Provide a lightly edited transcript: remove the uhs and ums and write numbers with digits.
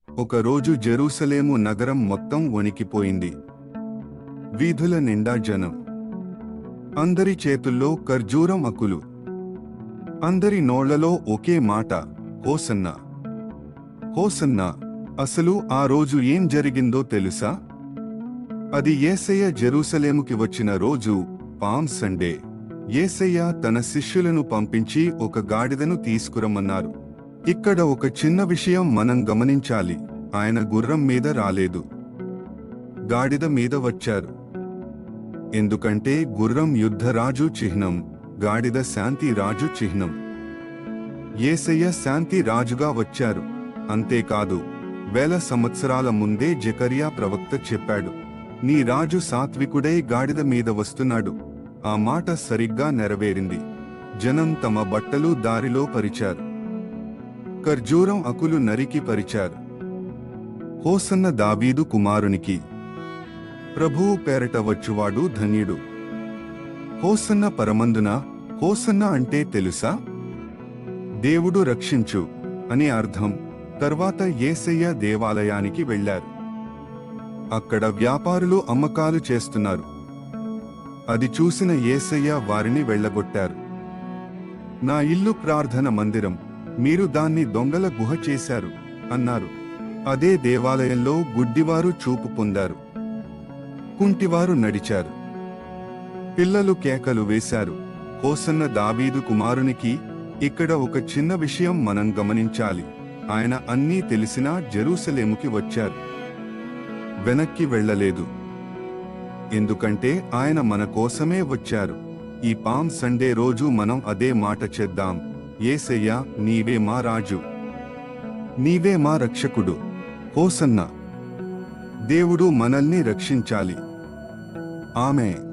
ఒకరోజు జెరూసలేము నగరం మొత్తం వణికిపోయింది. వీధుల నిండా జనం. అందరి చేతుల్లో ఖర్జూరం ఆకులు. అందరి నోళ్లలో ఒకే మాట, హోసన్నా, హోసన్నా. అసలు ఆ రోజు ఏం జరిగిందో తెలుసా? అది యేసయ్య జెరూసలేముకి వచ్చిన రోజు, పామ్ సండే. యేసయ్య తన శిష్యులను పంపించి ఒక గాడిదను తీసుకురమ్మన్నారు. ఇక్కడ ఒక చిన్న విషయం మనం గమనించాలి. ఆయన గుర్రం మీద రాలేదు, గాడిద మీద వచ్చారు. ఎందుకంటే గుర్రం యుద్ధరాజు చిహ్నం, గాడిద శాంతి రాజు చిహ్నం. యేసయ్య శాంతి రాజుగా వచ్చారు. అంతేకాదు, 1000 సంవత్సరాల ముందే జకర్యా ప్రవక్త చెప్పాడు, నీ రాజు సాత్వికుడై గాడిద మీద వస్తున్నాడు. ఆ మాట సరిగ్గా నెరవేరింది. జనం తమ బట్టలు దారిలో పరిచారు, ఖర్జూరం ఆకులు నరికి పరిచారు. హోసన్న దావీదు కుమారునికి, ప్రభువు పేరట వచ్చువాడు ధన్యుడు. హోసన్న పరమందున. హోసన్న అంటే తెలుసా? దేవుడు రక్షించు అని అర్థం. తర్వాత యేసయ్య దేవాలయానికి వెళ్లారు. అక్కడ వ్యాపారులు అమ్మకాలు చేస్తున్నారు. అది చూసిన యేసయ్య వారిని వెళ్లగొట్టారు. నా ఇల్లు ప్రార్థన మందిరం, మీరు దాన్ని దొంగల గుహ చేశారు అన్నారు. అదే దేవాలయంలో గుడ్డివారు చూపు పొందారు, కుంటివారు నడిచారు, పిల్లలు కేకలు వేశారు, హోసన్న దావీదు కుమారునికి. ఇక్కడ ఒక చిన్న విషయం మనం గమనించాలి. ఆయన అన్నీ తెలిసినా జెరూసలేముకి వచ్చారు, వెనక్కి వెళ్ళలేదు. ఎందుకంటే ఆయన మన కోసమే వచ్చారు. ఈ పామ్ సండే రోజు మనం అదే మాట చేద్దాం, యేసయ్యా, నీవే మా రాజు, నీవే మా రక్షకుడు. హోసన్నా. దేవుడు మనల్ని రక్షించాలి. ఆమేన్.